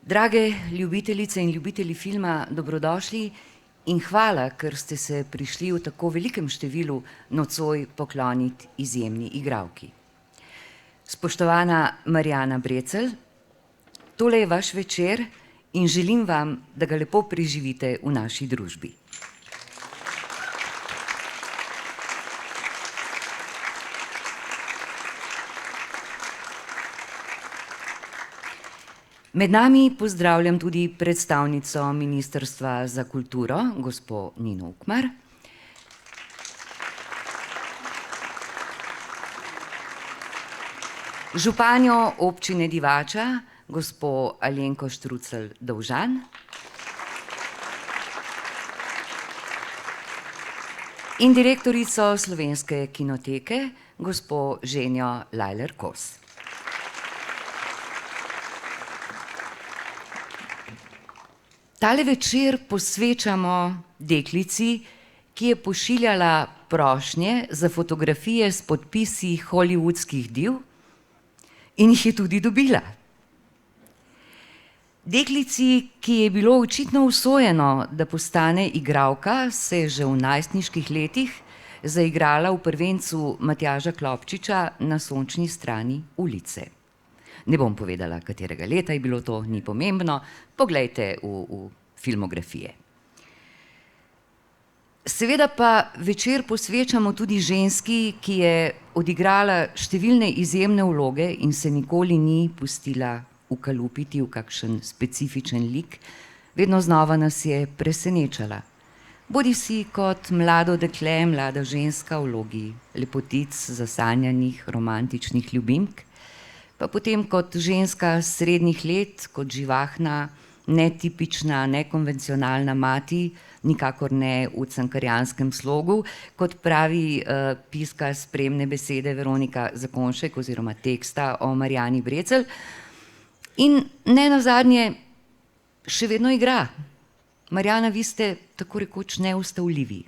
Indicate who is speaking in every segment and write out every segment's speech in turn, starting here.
Speaker 1: Drage ljubitelice in ljubitelji filma, dobrodošli in hvala, ker ste se prišli v tako velikem številu nocoj pokloniti izjemni igralki. Spoštovana Marjana Brecelj, tole je vaš večer in želim vam, da ga lepo preživite v naši družbi. Med nami pozdravljam tudi predstavnico Ministrstva za kulturo, gospo Nino Ukmar. Županjo občine Divača, gospo Alenko Štrucelj Dovžan. In direktorico Slovenske kinoteke, gospo Ženjo Lajler-Kos. Tale večer posvečamo deklici, ki je pošiljala prošnje za fotografije s podpisi hollywoodskih div in jih je tudi dobila. Deklici, ki je bilo očitno usojeno, da postane igralka, se je že v najstniških letih zaigrala v prvencu Matjaža Klopčiča Na sončni strani ulice. Ne bom povedala, katerega leta je bilo to, ni pomembno, poglejte v filmografije. Seveda pa večer posvečamo tudi ženski, ki je odigrala številne izjemne vloge in se nikoli ni pustila ukalupiti v kakšen specifičen lik, vedno znova nas je presenečala. Bodisi kot mlado dekle, mlada ženska v vlogi lepotic, zasanjanih, romantičnih ljubimk, pa potem kot ženska srednjih let, kot živahna, netipična, nekonvencionalna mati, nikakor ne v cankarjanskem slogu, kot pravi piska spremne besede Veronika Zakonjšek oziroma teksta o Marjani Brecelj. In nenazadnje še vedno igra. Marjana, vi ste tako rekoč neustavljivi.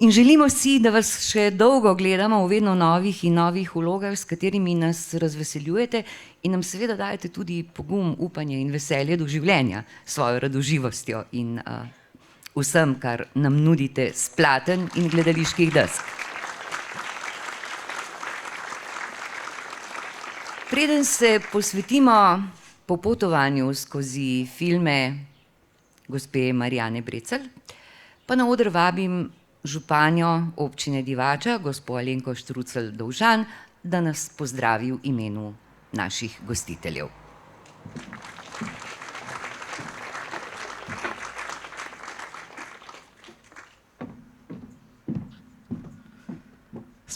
Speaker 1: In želimo si, da vas še dolgo gledamo v vedno novih in novih vlogah, s katerimi nas razveseljujete in nam seveda dajete tudi pogum, upanje in veselje do življenja s svojo radoživostjo in vsem, kar nam nudite s platen in gledaliških desk. Preden se posvetimo popotovanju skozi filme gospe Marjane Brecelj, pa na oder vabim županjo občine Divača, gospo Alenko Štrucelj Dovžan, da nas pozdravi v imenu naših gostiteljev.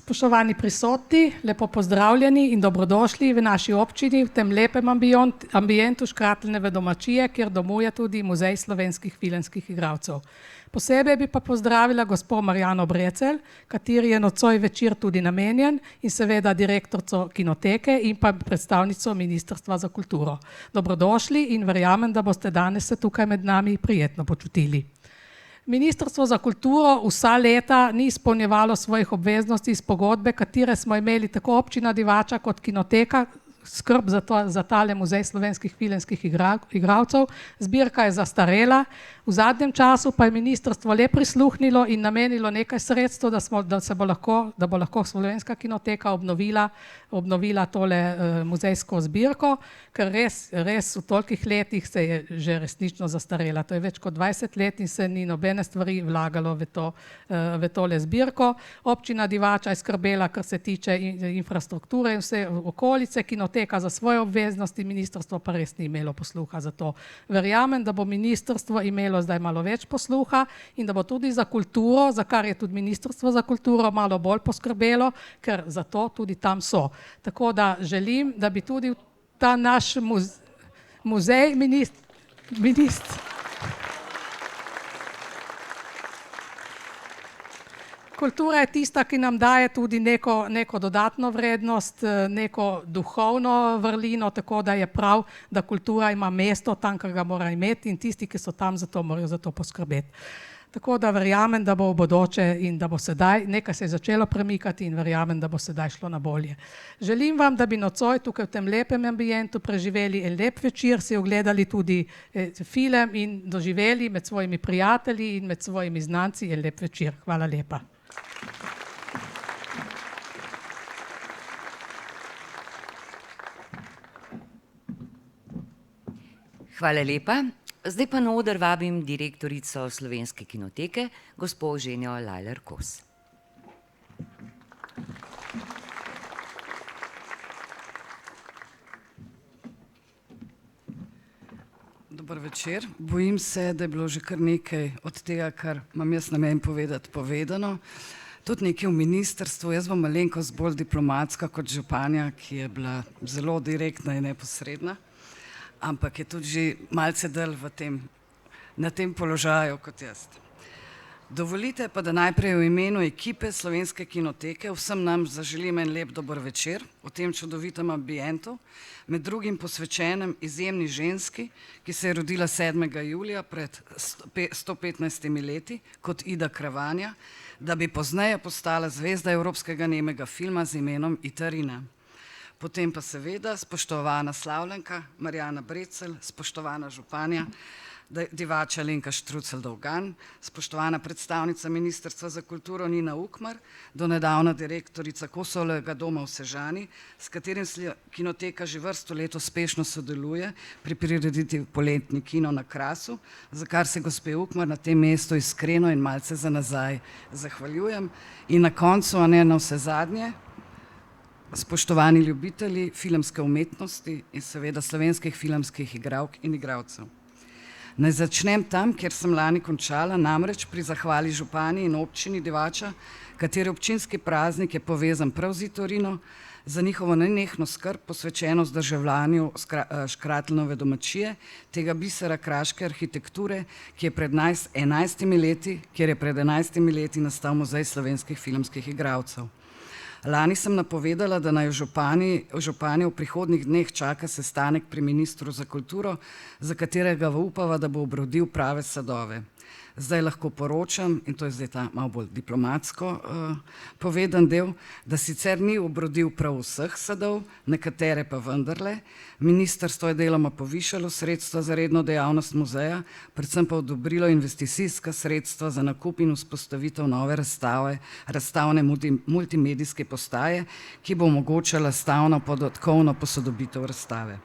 Speaker 2: Spoštovani prisotni, lepo pozdravljeni in dobrodošli v naši občini v tem lepem ambientu Škrateljneve domačije, kjer domuje tudi Muzej slovenskih filmskih igralcev. Posebej bi pa pozdravila gospo Marjano Brecelj, kateri je nocoj večer tudi namenjen, in seveda direktorico kinoteke in pa predstavnico Ministrstva za kulturo. Dobrodošli in verjamem, da boste danes se tukaj med nami prijetno počutili. Ministrstvo za kulturo vsa leta ni izpolnjevalo svojih obveznosti iz pogodbe, katere smo imeli tako občina Divača kot kinoteka, skrb za tale Muzej slovenskih filmskih igralcev. Zbirka je zastarela, v zadnjem času pa je ministrstvo le prisluhnilo in namenilo nekaj sredstev, da bo lahko Slovenska kinoteka obnovila tole muzejsko zbirko, ker res v tolikih letih se je že resnično zastarela. To je več kot 20 let in se ni nobene stvari vlagalo v tole zbirko. Občina Divača je skrbela, kar se tiče infrastrukture in vse okolice, kinoteka za svoje obveznosti, ministrstvo pa res ni imelo posluha za to. Verjamem, da bo ministrstvo imelo zdaj malo več posluha in da bo tudi za kulturo, za kar je tudi Ministrstvo za kulturo malo bolj poskrbelo, ker za to tudi tam so. Tako da želim, da bi tudi ta naš muzej Kultura je tista, ki nam daje tudi neko dodatno vrednost, neko duhovno vrlino, tako da je prav, da kultura ima mesto tam, kjer ga mora imeti in tisti, ki so tam, zato morajo za to poskrbeti. tako da verjamem, da bo v bodoče in da bo sedaj, nekaj se je začelo premikati in verjamem, da bo sedaj šlo na bolje. Želim vam, da bi nocoj tukaj v tem lepem ambientu preživeli en lep večer, si ogledali tudi film in doživeli med svojimi prijatelji in med svojimi znanci en lep večer. Hvala lepa.
Speaker 1: Hvala lepa. Zdaj pa na oder vabim direktorico Slovenske kinoteke, gospo Ženjo Lajler-Kos.
Speaker 3: Dober večer. Bojim se, da je bilo že kar nekaj od tega, kar imam jaz namen povedati, povedano. Tudi nekaj v ministrstvu. Jaz bom malenkost bolj diplomatska kot županja, ki je bila zelo direktna in neposredna, ampak je tudi že malce dlje na tem položaju kot jaz. Dovolite pa, da najprej v imenu ekipe Slovenske kinoteke vsem nam zaželim en lep dober večer v tem čudovitem ambientu, med drugim posvečenem izjemni ženski, ki se je rodila 7. julija pred 115 leti kot Ida Kravanja, da bi pozneje postala zvezda evropskega nemega filma z imenom Itarina. Potem pa seveda spoštovana slavljenka Marjana Brecelj, spoštovana županja Divača Alenka Štrucelj-Dolgan, spoštovana predstavnica Ministrstva za kulturo Nina Ukmar, donedavna direktorica Kosovega doma v Sežani, s katerim kinoteka že vrsto let uspešno sodeluje pri prireditvi Poletni kino na Krasu, za kar se gospe Ukmar na tem mestu iskreno in malce za nazaj zahvaljujem. In na koncu, a ne navsezadnje, spoštovani ljubitelji filmske umetnosti in seveda slovenskih filmskih igralk in igralcev. Naj začnem tam, kjer sem lani končala, namreč pri zahvali županji in občini Divača, kateri občinski praznik je povezan prav z Itorino, za njihovo nenehno skrb, posvečeno vzdrževanju Škratljnove domačije, tega bisera kraške arhitekture, kjer je pred 11 leti nastal Muzej slovenskih filmskih igralcev. Lani sem napovedala, da naj županje v prihodnjih dneh čaka sestanek pri ministru za kulturo, za katerega upava, da bo obrodil prave sadove. Zdaj lahko poročam, in to je zdaj ta malo bolj diplomatsko povedan del, da sicer ni obrodil prav vseh sadov, nekatere pa vendarle. Ministrstvo je deloma povišalo sredstva za redno dejavnost muzeja, predvsem pa odobrilo investicijska sredstva za nakup in vzpostavitev nove razstavne multimedijske postaje, ki bo omogočala stavno podatkovno posodobitev razstave.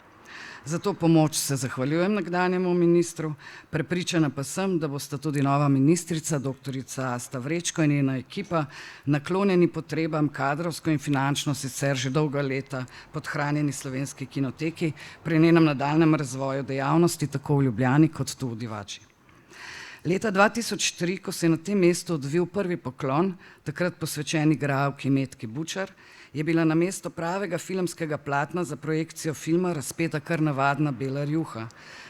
Speaker 3: Za to pomoč se zahvaljujem nekdanjemu ministru, prepričana pa sem, da bosta tudi nova ministrica, doktorica Asta Vrečko in njena ekipa naklonjeni potrebam kadrovsko in finančno sicer že dolga leta podhranjeni Slovenski kinoteki pri njenem nadaljnjem razvoju dejavnosti tako v Ljubljani kot tu v Divači. Leta 2003, ko se je na tem mestu odvil prvi poklon, takrat posvečen igralki Metki Bučar, je bila na mesto pravega filmskega platna za projekcijo filma razpeta kar navadna bela rjuha.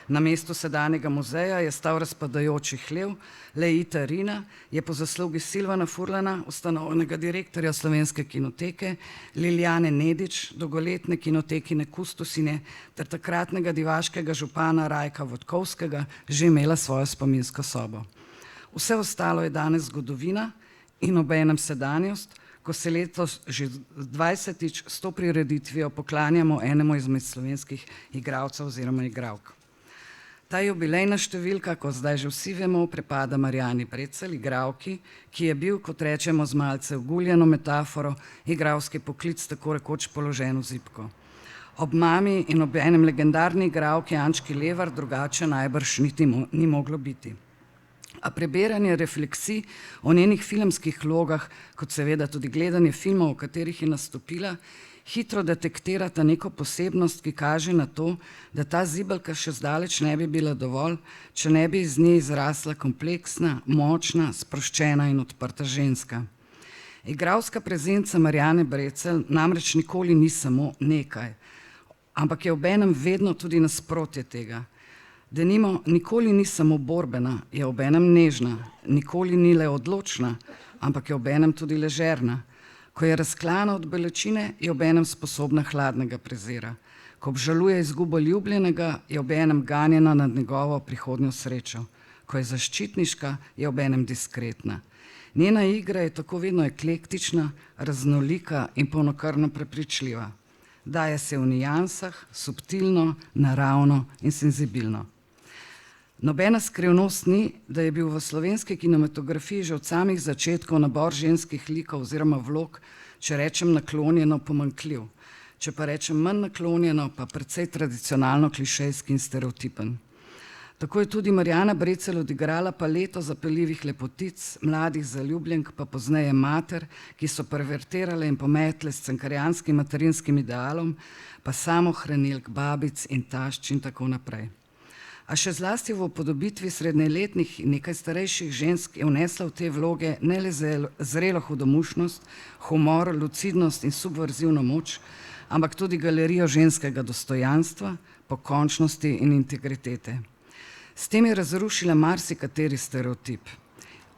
Speaker 3: Na mestu sedanjega muzeja je stal razpadajoči hlev, le Itarina je po zaslugi Silvana Furlana, ustanovnega direktorja Slovenske kinoteke, Lilijane Nedič, dolgoletne kinotekine kustosine ter takratnega divaškega župana Rajka Vodkovskega že imela svojo spominsko sobo. Vse ostalo je danes zgodovina in obenem sedanjost, ko se letos že 20. s to prireditvijo poklanjamo enemu izmed slovenskih igralcev oziroma igralk. Ta jubilejna številka, kot zdaj že vsi vemo, pripada Marjani Brecelj, igralki, ki je bil, kot rečemo z malce oguljeno metaforo, igralski poklic tako rekoč položen v zibko. Ob mami in ob enem legendarni igralki Ančki Levar drugače najbrž niti ni moglo biti. A prebiranje refleksij o njenih filmskih vlogah, kot seveda tudi gledanje filmov, v katerih je nastopila, hitro detektirata neko posebnost, ki kaže na to, da ta zibelka še zdaleč ne bi bila dovolj, če ne bi iz nje izrasla kompleksna, močna, sproščena in odprta ženska. Igralska prezenca Marjane Brecelj namreč nikoli ni samo nekaj, ampak je obenem vedno tudi nasprotje tega. Denimo, nikoli ni samo borbena, je obenem nežna, nikoli ni le odločna, ampak je obenem tudi ležerna. Ko je razklana od bolečine, je obenem sposobna hladnega prezira. Ko obžaluje izgubo ljubljenega, je obenem ganjena nad njegovo prihodnjo srečo. Ko je zaščitniška, je obenem diskretna. Njena igra je tako vedno eklektična, raznolika in polnokrvno prepričljiva. Daje se v nijansah, subtilno, naravno in senzibilno. Nobena skrivnost ni, da je bil v slovenski kinematografiji že od samih začetkov nabor ženskih likov oziroma vlog, če rečem naklonjeno, pomanjkljiv. Če pa rečem manj naklonjeno, pa precej tradicionalno klišejski in stereotipen. Tako je tudi Marjana Brecelj odigrala paleto zapeljivih lepotic, mladih zaljubljenk, pa pozneje mater, ki so pervertirale in pometle s cankarjanskim materinskim idealom, pa samohranilk, babic in tašč in tako naprej. A še zlasti v upodobitvi srednjeletnih in nekaj starejših žensk je vnesla v te vloge ne le zrelo hudomušnost, humor, lucidnost in subverzivno moč, ampak tudi galerijo ženskega dostojanstva, pokončnosti in integritete. S tem je razrušila marsikateri stereotip.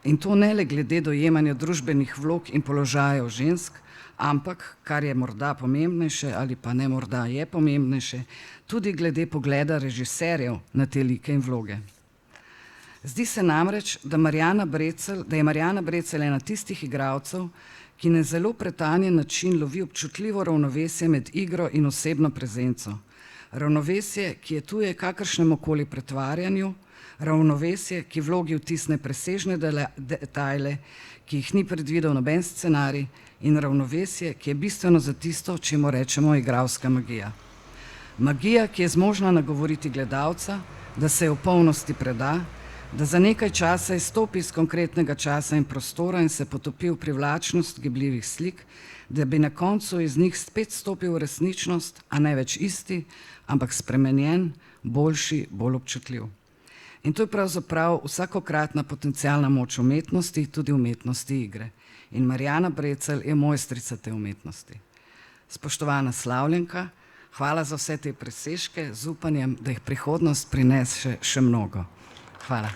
Speaker 3: In to ne le glede dojemanja družbenih vlog in položajev žensk, ampak, kar je morda pomembnejše ali pa ne morda je pomembnejše, tudi glede pogleda režiserjev na te like in vloge. Zdi se namreč, da je Marjana Brecelj ena tistih igralcev, ki na zelo pretanjen način lovi občutljivo ravnovesje med igro in osebno prezenco. Ravnovesje, ki je tuje kakršnemu koli pretvarjanju, ravnovesje, ki vlogi vtisne presežne detajle, ki jih ni predvidel noben scenarij, in ravnovesje, ki je bistveno za tisto, čemu rečemo igralska magija. Magija, ki je zmožna nagovoriti gledalca, da se v polnosti preda, da za nekaj časa izstopi iz konkretnega časa in prostora in se potopi v privlačnost gibljivih slik, da bi na koncu iz njih spet stopil v resničnost, a ne več isti, ampak spremenjen, boljši, bolj občutljiv. In to je pravzaprav vsakokratna potencialna moč umetnosti, tudi umetnosti igre. In Marjana Brecelj je mojstrica te umetnosti. Spoštovana slavljenka, hvala za vse te presežke, z upanjem, da jih prihodnost prinese še mnogo. Hvala.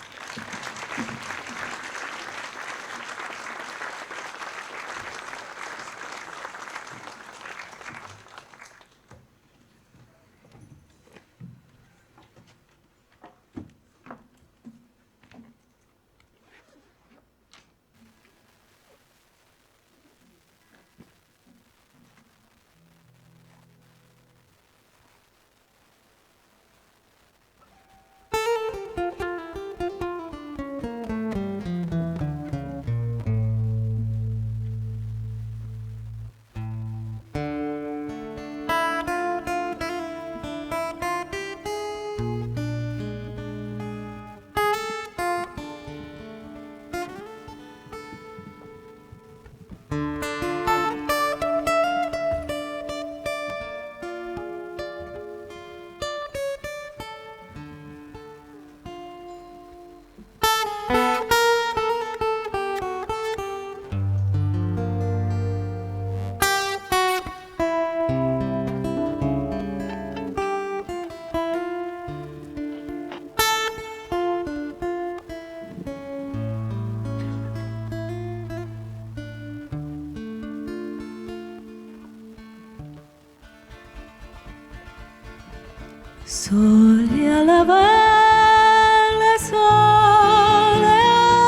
Speaker 4: Sole alla valle, sole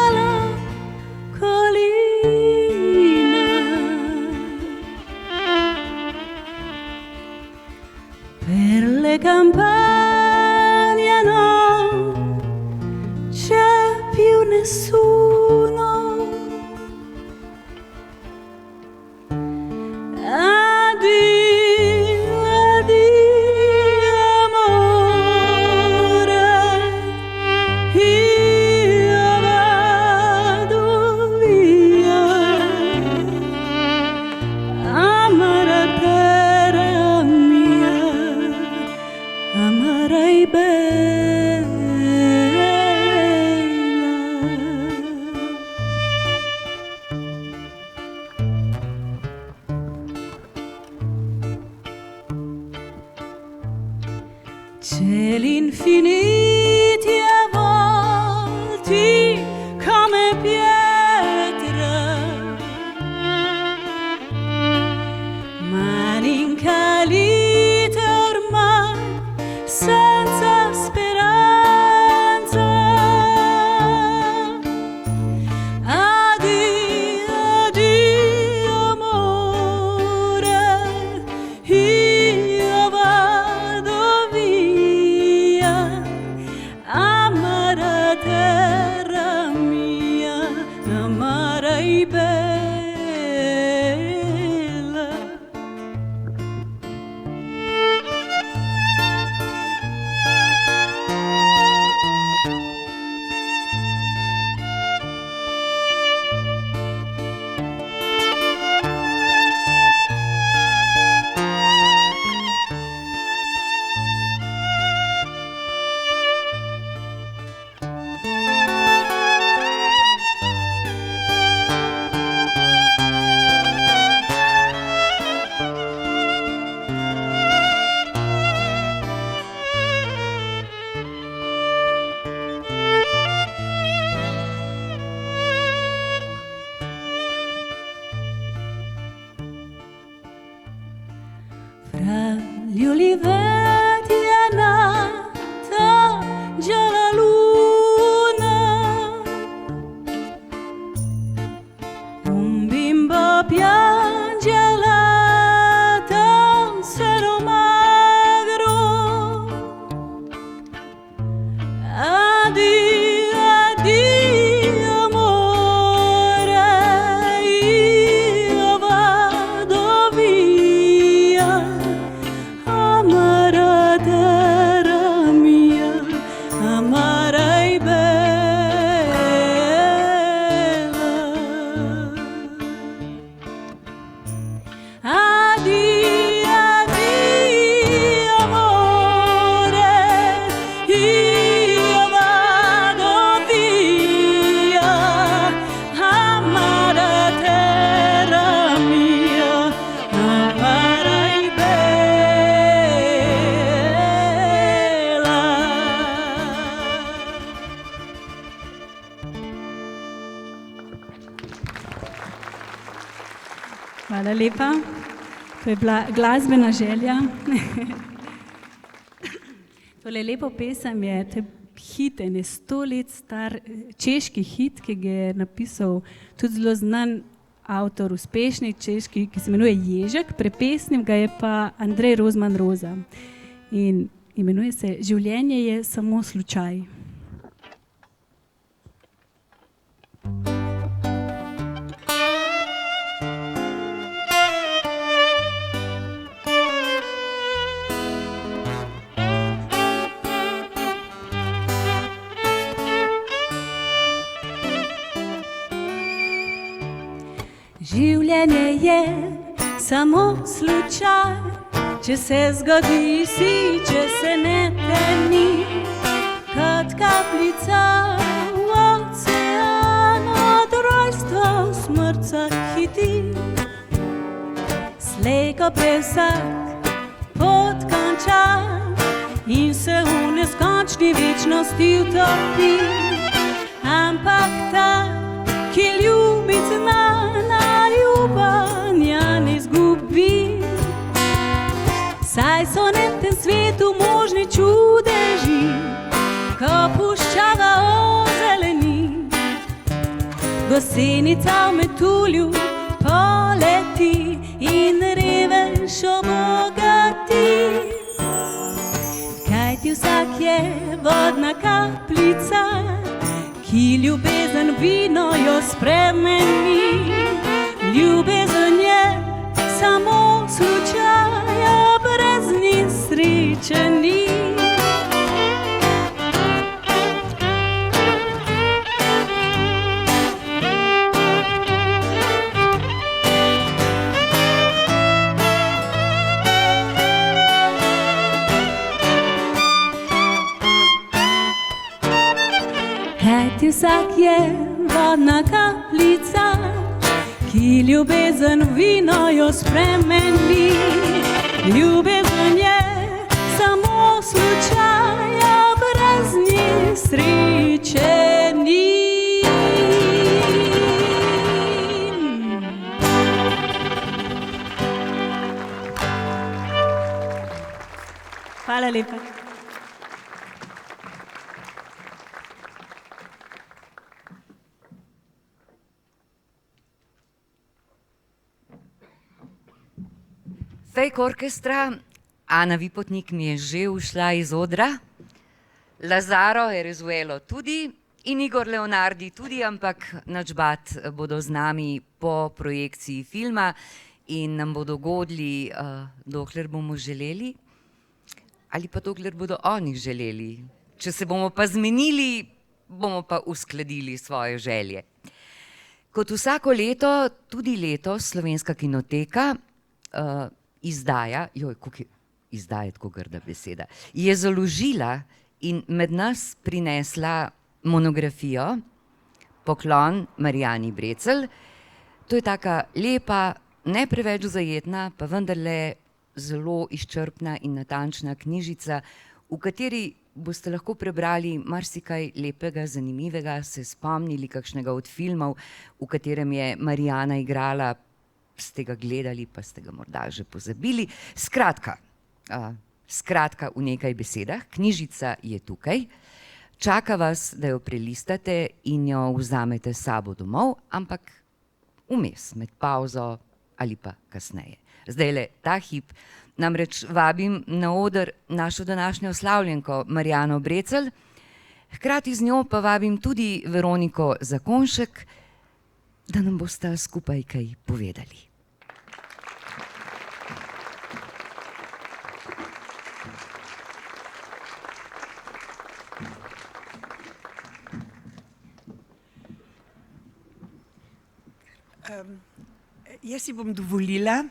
Speaker 4: alla collina, per le campagne non c'è più nessuno. Cieli infiniti avvolti come pietra, mani incalite ormai senza speranza. bella. Fra gli uliveti è nata già la luna, un bimbo piange all'alto un seno magro. Addio, addio amore, io vado via. Amara terra mia, amara e bella. Addio, addio amore, io vado via. Amara terra mia, amara e bella. Hvala lepa. To je bila glasbena želja. Tole lepo pesem je, to je hit, ene 100 let star češki hit, ki ga je napisal tudi zelo znan avtor, uspešni češki, ki se imenuje Ježek, prepesnim ga je pa Andrej Rozman Roza. In imenuje se Življenje je samo slučaj. Življenje je samo slučaj, če se zgodi si, če se ne te ni. Kot kapljica v ocean, od rojstva v smrt zahiti. Slej ko prej vsak pot konča in se v neskončni večnosti utopi. Ampak ta, ki ljubi zna, ljubanja ne izgubi. Saj so na tem svetu možni čudeži, ko puščava ozeleni. Gosenica v metulju poleti in revež obogati. Kajti vsak je vodna kapljica, ki ljubezen vino jo spremeni. Ljubezen je samo slučaj, brez nje sreče ni. Kajti vsak je vodna kapljica, ki ljubezen vino jo spremeni. Ljubezen je samo slučaj, brez nje sreče ni. Hvala lepa.
Speaker 1: Fake orkestra, Ana Vipotnik mi je že ušla iz odra, Lazaro Erezuelo tudi, In Igor Leonardi tudi, ampak nič bat bodo z nami po projekciji filma in nam bodo godili, dokler bomo želeli, ali pa dokler bodo oni želeli. Če se bomo pa zmenili, bomo pa uskladili svoje želje. Kot vsako leto, tudi letos Slovenska kinoteka izdaja, izdaja je tako grda beseda, je založila in med nas prinesla monografijo Poklon Marijani Brecelj. To je taka lepa, ne preveč zajetna, pa vendarle zelo izčrpna in natančna knjižica, v kateri boste lahko prebrali marsikaj lepega, zanimivega, se spomnili kakšnega od filmov, v katerem je Marijana igrala, ste ga gledali, pa ste ga morda že pozabili. Skratka, v nekaj besedah, knjižica je tukaj, čaka vas, da jo prelistate in jo vzamete s sabo domov, ampak vmes, med pavzo ali pa kasneje. Zdajle, ta hip, namreč vabim na oder našo današnjo slavljenko Marijano Brecelj, hkrati z njo pa vabim tudi Veroniko Zakonjšek, da nam bosta skupaj kaj povedali.
Speaker 5: Jaz si bom dovolila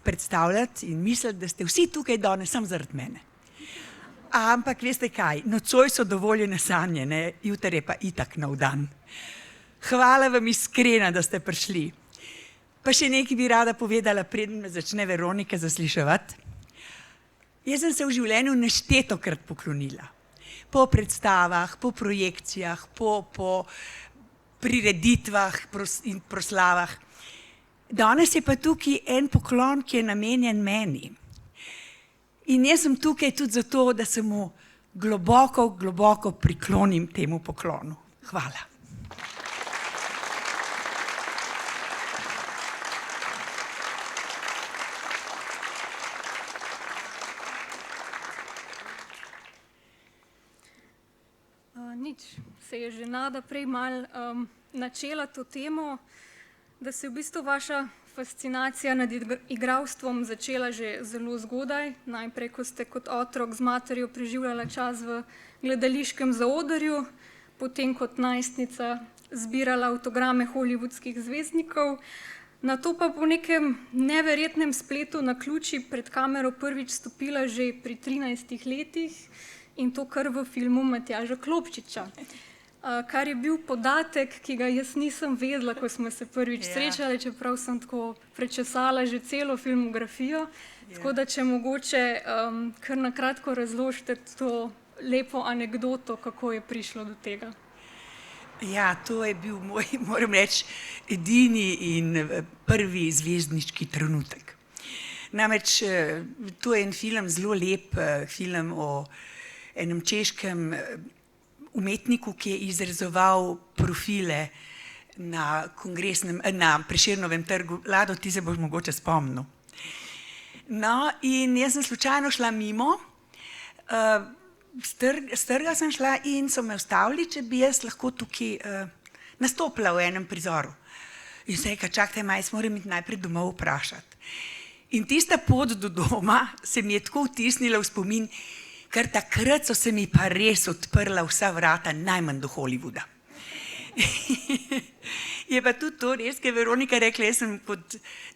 Speaker 5: predstavljati in misliti, da ste vsi tukaj danes samo zaradi mene. Ampak veste kaj, nocoj so dovoljene sanje, ne? Jutri je pa itak nov dan. Hvala vam iskrena, da ste prišli. Pa še nekaj bi rada povedala, preden me začne Veronika zasliševati. Jaz sem se v življenju neštetokrat poklonila. Po predstavah, po projekcijah, po prireditvah in proslavah. Danes je pa tukaj en poklon, ki je namenjen meni. In jaz sem tukaj tudi zato, da se mu globoko, globoko priklonim temu poklonu. Hvala.
Speaker 6: Nič, se je že Nada prej malo načela to temo, da se je v bistvu vaša fascinacija nad igralstvom začela že zelo zgodaj. Najprej, ko ste kot otrok z materjo preživljala čas v gledališkem zaodrju, potem kot najstnica zbirala avtograme hollywoodskih zvezdnikov, nato pa po nekem neverjetnem spletu naključij pred kamero prvič stopila že pri 13 letih in to kar v filmu Matjaža Klopčiča. Kar je bil podatek, ki ga jaz nisem vedela, ko smo se prvič srečali, čeprav sem tako prečesala že celo filmografijo. Tako da, če mogoče kar na kratko razložite to lepo anekdoto, kako je prišlo do tega.
Speaker 5: Ja, to je bil moj, moram reči, edini in prvi zvezdniški trenutek. Namreč to je en film, zelo lep film o enem češkem umetniku, ki je izrezoval profile na Prešernovem trgu. Lado, ti se boš mogoče spomnil. No, in jaz sem slučajno šla mimo, s trga sem šla in so me ustavili, če bi jaz lahko tukaj nastopila v enem prizoru. In sem rekla, čakajte, jaz moram iti najprej domov vprašati. In tista pot do doma se mi je tako vtisnila v spomin, ker takrat so se mi pa res odprla vsa vrata, najmanj do Hollywooda. Je pa tudi to res, ker je Veronika rekla, jaz sem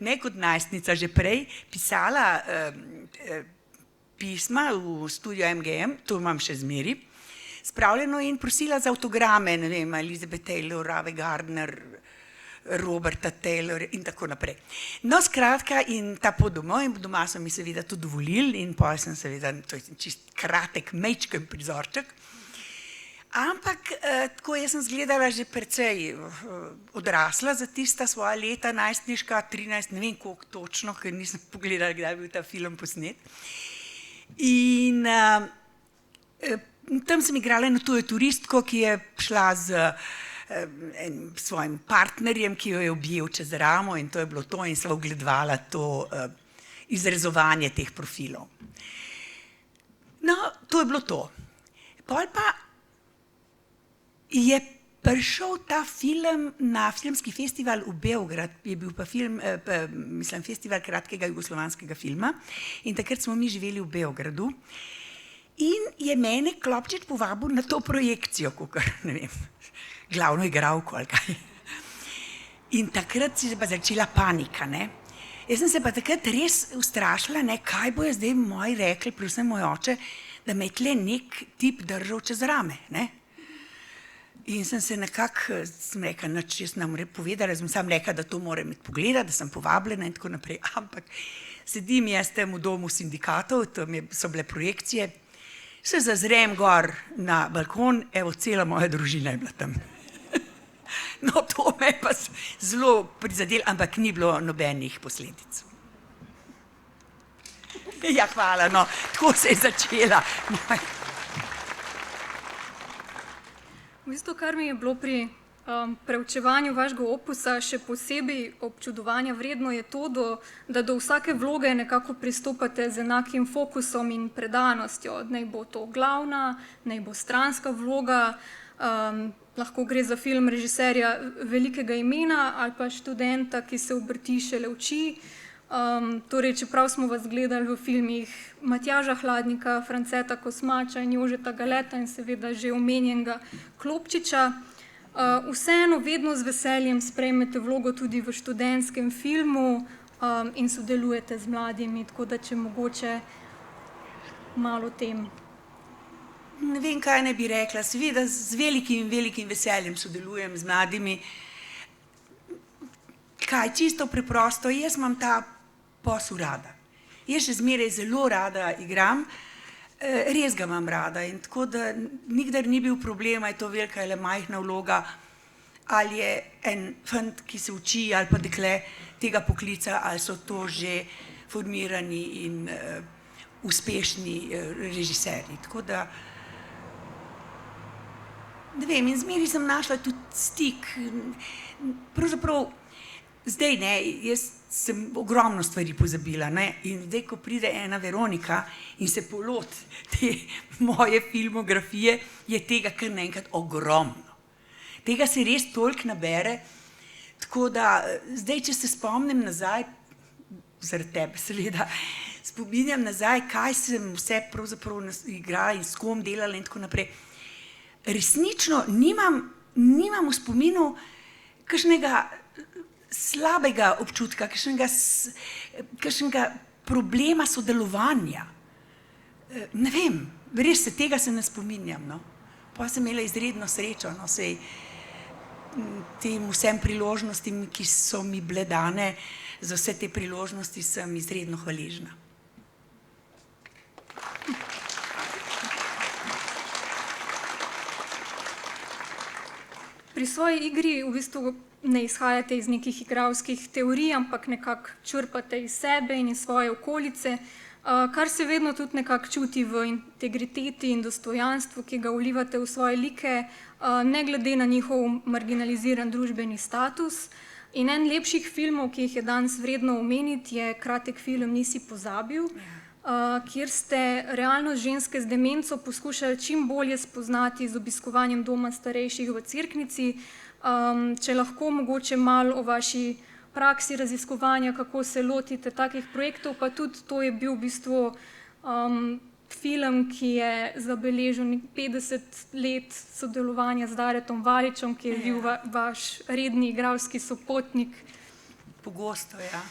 Speaker 5: ne kot najstnica že prej pisala pisma v studio MGM, to imam še zmeri, spravljeno in prosila za avtograme, ne vem, Elizabeth Taylor, Ave Gardner, Roberta Taylor in tako naprej. No, skratka, in ta pot domov, in doma so mi seveda to dovolili in potem sem seveda, to je čist kratek, mečken prizorček. Ampak tako jaz sem izgledala že precej odrasla za tista svoja leta, najstniška, 13, ne vem koliko točno, ker nisem pogledala, kdaj je bil ta film posnet. In tam sem igrala eno tujo turistko, ki je šla z svojim partnerjem, ki jo je objel čez ramo in to je bilo to in sva ogledvala to izrezovanje teh profilov. No, to je bilo to. Pol pa je prišel ta film na filmski festival v Beograd, je bil pa festival kratkega jugoslovanskega filma in takrat smo mi živeli v Beogradu in je mene Klopčič povabil na to projekcijo, kakor, ne vem, glavno igralko ali kaj. In takrat se je pa začela panika, ne. Jaz sem se pa takrat res ustrašila, ne, kaj bojo zdaj moji rekli, predvsem moj oče, da me je tle nek tip držal čez rame, ne. In sem se nekako, sem rekla, nič jaz ne morem povedati, sem sam rekla, da to moram iti pogledati, da sem povabljena in tako naprej, ampak sedim jaz tam v domu sindikatov, tam so bile projekcije, se zazrem gor na balkon, evo, cela moja družina je bila tam. No, to me je pa zelo prizadelo, ampak ni bilo nobenih posledic. Ja, hvala, no, tako se je začela.
Speaker 6: V bistvu, kar mi je bilo pri preučevanju vašega opusa še posebej občudovanja vredno, je to, da do vsake vloge nekako pristopate z enakim fokusom in predanostjo. Naj bo to glavna, naj bo stranska vloga, lahko gre za film režiserja velikega imena ali pa študenta, ki se obrti šele uči. Torej, čeprav smo vas gledali v filmih Matjaža Hladnika, Franceta Kosmača in Jožeta Galeta in seveda že omenjenega Klopčiča, vseeno vedno z veseljem sprejmete vlogo tudi v študentskem filmu in sodelujete z mladimi, tako da če mogoče malo o tem.
Speaker 5: Ne vem, kaj ne bi rekla, seveda z velikim veseljem sodelujem z mladimi. Kaj, čisto preprosto, jaz imam ta posel rada. Jaz še zmeraj zelo rada igram, res ga imam rada in tako da nikdar ni bil problem, je to velika ali majhna vloga, ali je en fant, ki se uči, ali pa dekle tega poklica, ali so to že formirani in uspešni režiserji. Tako da ne vem, in zmeri sem našla tudi stik. Pravzaprav zdaj ne, jaz sem ogromno stvari pozabila, ne, in zdaj, ko pride ena Veronika in se poloti te moje filmografije, je tega kar naenkrat ogromno. Tega se res toliko nabere, tako da zdaj, če se spomnim nazaj, zaradi tebe seveda, spominjam nazaj, kaj sem vse pravzaprav igrala in s kom delala in tako naprej. Resnično nimam v spominu kakšnega slabega občutka, kakšnega problema sodelovanja. Ne vem, res se tega ne spominjam, no. Pa sem imela izredno srečo, no, sej tem vsem priložnostim, ki so mi bile dane, za vse te priložnosti sem izredno hvaležna.
Speaker 6: Pri svoji igri v bistvu ne izhajate iz nekih igralskih teorij, ampak nekako črpate iz sebe in iz svoje okolice, kar se vedno tudi nekako čuti v integriteti in dostojanstvu, ki ga vlivate v svoje like, ne glede na njihov marginaliziran družbeni status. In en lepših filmov, ki jih je danes vredno omeniti, je kratek film Nisi pozabil, kjer ste realnost ženske z demenco poskušali čim bolje spoznati z obiskovanjem doma starejših v Cerknici. Če lahko mogoče malo o vaši praksi raziskovanja, kako se lotite takih projektov, pa tudi to je bil v bistvu film, ki je zabeležil 50 let sodelovanja z Daretom Valičem, ki je bil vaš redni igralski sopotnik.
Speaker 5: Pogosto, ja.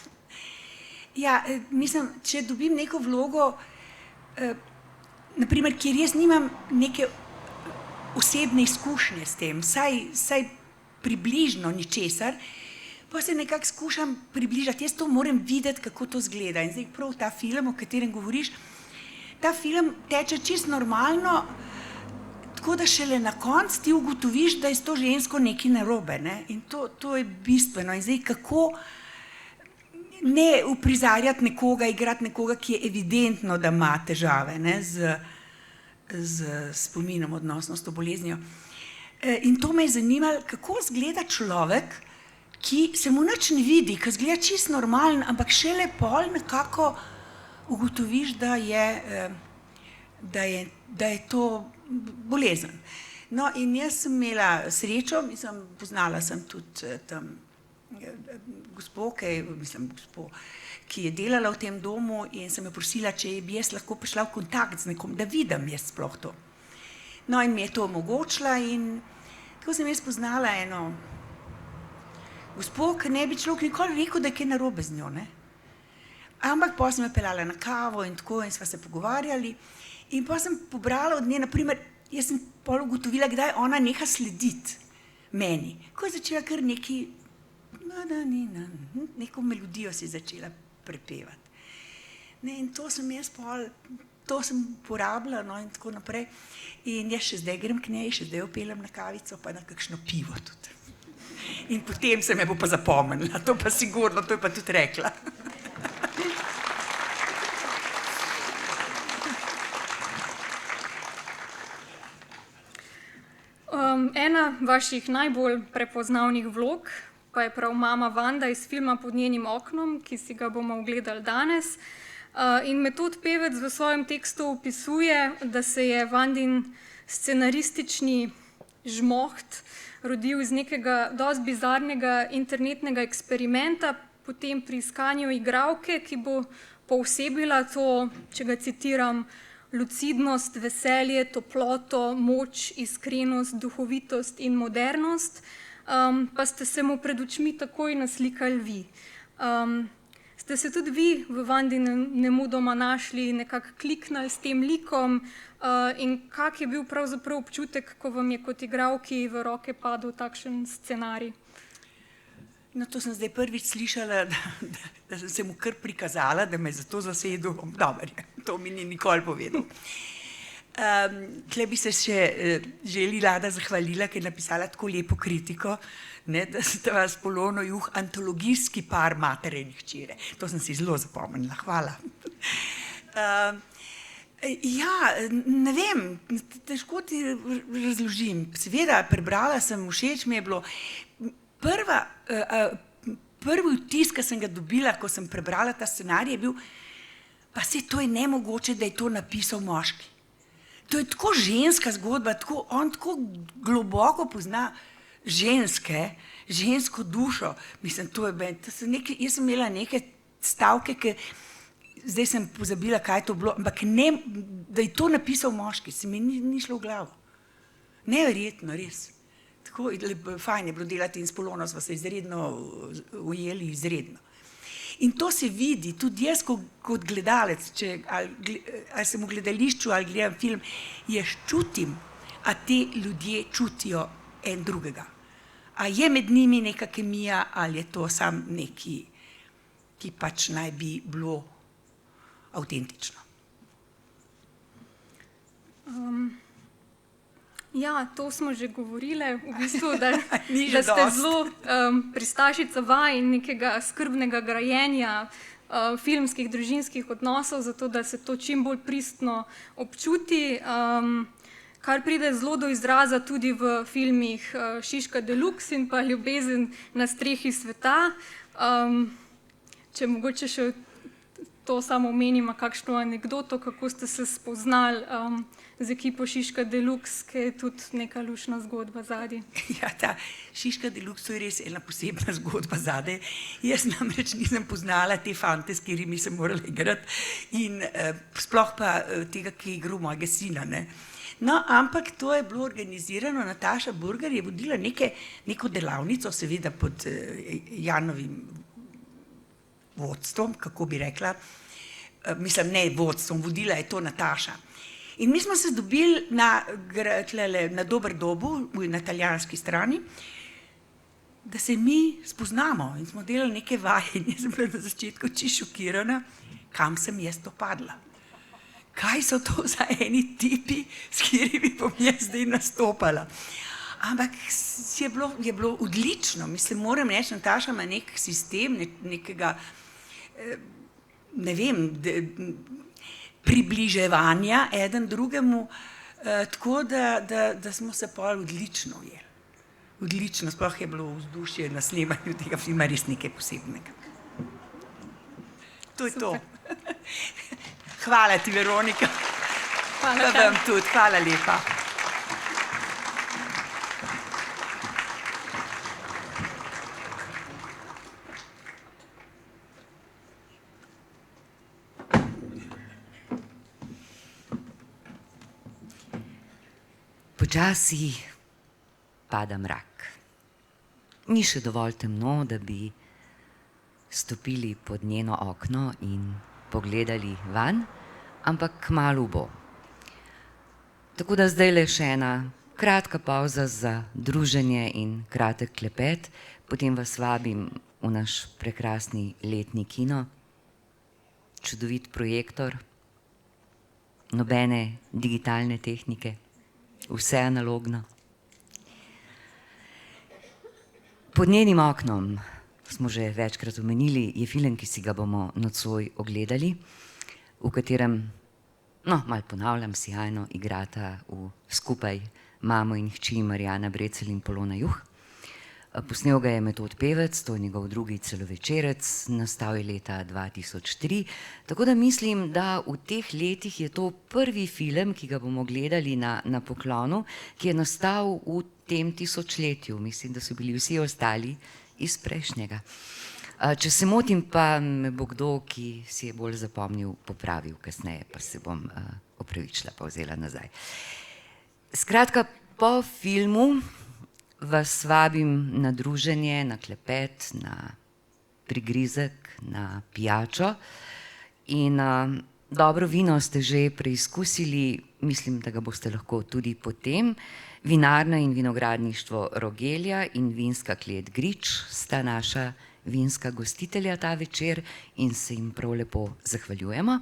Speaker 5: Ja, mislim, če dobim neko vlogo, naprimer, kjer jaz nimam neke osebne izkušnje s tem, saj približno ničesar, pa se nekako skušam približati, jaz to moram videti, kako to izgleda. In zdaj prav ta film, o katerem govoriš, ta film teče čisto normalno, tako da šele na koncu ti ugotoviš, da je s to žensko nekaj narobe, ne? In to je bistveno. In zdaj kako ne uprizarjati nekoga, igrati nekoga, ki je evidentno, da ima težave, ne, z spominom, odnosno s to boleznijo. In to me je zanimalo, kako izgleda človek, ki se mu nič ne vidi, ki izgleda čisto normalen, ampak šele pol nekako ugotoviš, da je to bolezen. No, in jaz sem imela srečo, poznala sem tudi tam gospo, ki je delala v tem domu in sem jo prosila, če bi jaz lahko prišla v kontakt z nekom, da vidim jaz sploh to. No, in mi je to omogočila in tako sem jaz poznala eno gospo, ki ne bi človek nikoli rekel, da je kaj narobe z njo, ne. Ampak potem sem jo peljala na kavo in tako in sva se pogovarjali in potem sem pobrala od nje, naprimer, jaz sem pol ugotovila, kdaj ona neha slediti meni. Ko je začela kar neko melodijo si začela prepevati. Ne, in to sem jaz to sem porabila, no, in tako naprej. In jaz še zdaj grem k njej, še zdaj jo peljem na kavico, pa na kakšno pivo tudi. In potem se me bo pa zapomnila, to pa sigurno, to je pa tudi rekla.
Speaker 6: Ena vaših najbolj prepoznavnih vlog pa je prav mama Vanda iz filma Pod njenim oknom, ki si ga bomo ogledali danes. In Metod Pevec v svojem tekstu opisuje, da se je Vandin scenaristični žmoht rodil iz nekega dosti bizarnega internetnega eksperimenta, potem pri iskanju igralke, ki bo poosebila to, če ga citiram, lucidnost, veselje, toploto, moč, iskrenost, duhovitost in modernost, pa ste se mu pred očmi takoj naslikali vi. Ste se tudi vi v Vandi nemudoma našli, nekako kliknili s tem likom in kak je bil pravzaprav občutek, ko vam je kot igralki v roke padel takšen scenarij?
Speaker 5: No, to sem zdaj prvič slišala, da sem se mu kar prikazala, da me je zato zasedel. Dobar je, to mi ni nikoli povedal. Tle bi se še Lada zahvalila, ker je napisala tako lepo kritiko, ne, da ste vas Polono Juh antologijski par matere in hčere. To sem si zelo zapomnila, hvala. Ja, ne vem, težko ti razložim. Seveda, prebrala sem, všeč mi je bilo. Prvi vtis, ki sem ga dobila, ko sem prebrala ta scenarij, je bil, pa se to je nemogoče, da je to napisal moški. To je tako ženska zgodba, on tako globoko pozna žensko dušo. Mislim, jaz sem imela neke stavke, ki zdaj sem pozabila, kaj to bilo, ampak ne, da je to napisal moški, se mi ni šlo v glavo. Neverjetno, res. Tako fajn je bilo delati in s Polono sva se izredno ujeli, izredno. In to se vidi, tudi jaz kot gledalec, ali sem v gledališču ali gledam film, jaz čutim, a te ljudje čutijo en drugega. A je med njimi neka kemija ali je to sam neki, ki pač naj bi bilo avtentično.
Speaker 6: Ja, to smo že govorile, v bistvu, da ste zelo pristašica vaj in nekega skrbnega grajenja filmskih, družinskih odnosov, zato da se to čim bolj pristno občuti, kar pride zelo do izraza tudi v filmih Šiška deluxe in pa Ljubezen na strehi sveta. Če mogoče še to samo omenimo, kakšno anekdoto, kako ste se spoznali z ekipo Šiška deluxe, ki je tudi neka luštna zgodba zadaj.
Speaker 5: Ja, ta Šiška deluxe je res ena posebna zgodba zadaj. Jaz namreč nisem poznala te fante, s katerimi sem morala igrati in sploh pa tega, ki je igral mojega sina, ne. No, ampak to je bilo organizirano, Nataša Burger je vodila neko delavnico, seveda pod Janovim vodstvom, kako bi rekla, mislim, ne vodstvom, vodila je to Nataša. In mi smo se dobili na Dober dobu, na italijanski strani, da se mi spoznamo in smo delali neke vaje in jaz sem bila na začetku čisto šokirana, kam sem jaz to padla. Kaj so to za eni tipi, s katerimi bom jaz zdaj nastopala. Ampak je bilo odlično, mislim, moram reči, Nataša ima nek sistem, nekega, ne vem, približevanja eden drugemu, tako da smo se pol odlično ujeli. Odlično, sploh je bilo vzdušje na snemanju tega filma res nekaj posebnega. To je to. Hvala ti, Veronika.
Speaker 6: Hvala
Speaker 5: vam tudi, hvala lepa.
Speaker 1: Počasi pada mrak. Ni še dovolj temno, da bi stopili pod njeno okno in pogledali van, ampak kmalu bo. Tako da zdaj le še ena kratka pavza za druženje in kratek klepet, potem vas vabim v naš prekrasni letni kino, čudovit projektor, nobene digitalne tehnike, vse analogno. Pod njenim oknom, smo že večkrat omenili, je film, ki si ga bomo nocoj ogledali, v katerem, malo ponavljam, sijajno igrata skupaj mamo in hči Marjana Brecelj in Polona Juh. Posnel ga je Metod Pevec, to je njegov drugi celovečerec, nastal je leta 2003, tako da mislim, da v teh letih je to prvi film, ki ga bomo gledali na Poklonu, ki je nastal v tem tisočletju. Mislim, da so bili vsi ostali iz prejšnjega. Če se motim, pa me bo kdo, ki si je bolj zapomnil, popravil kasneje, pa se bom opravičila, pa vzela nazaj. Skratka, po filmu vas vabim na druženje, na klepet, na prigrizek, na pijačo in dobro vino ste že preizkusili, mislim, da ga boste lahko tudi potem. Vinarna in vinogradništvo Rogelja in vinska klet Grič sta naša vinska gostitelja ta večer in se jim prav lepo zahvaljujemo.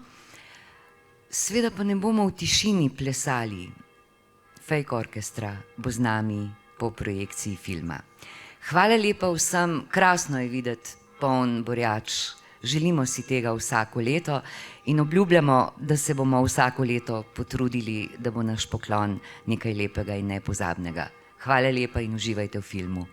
Speaker 1: Sveda pa ne bomo v tišini plesali. Fake Orkestra bo z nami po projekciji filma. Hvala lepa vsem, krasno je videti poln Borjač. Želimo si tega vsako leto in obljubljamo, da se bomo vsako leto potrudili, da bo naš Poklon nekaj lepega in nepozabnega. Hvala lepa in uživajte v filmu.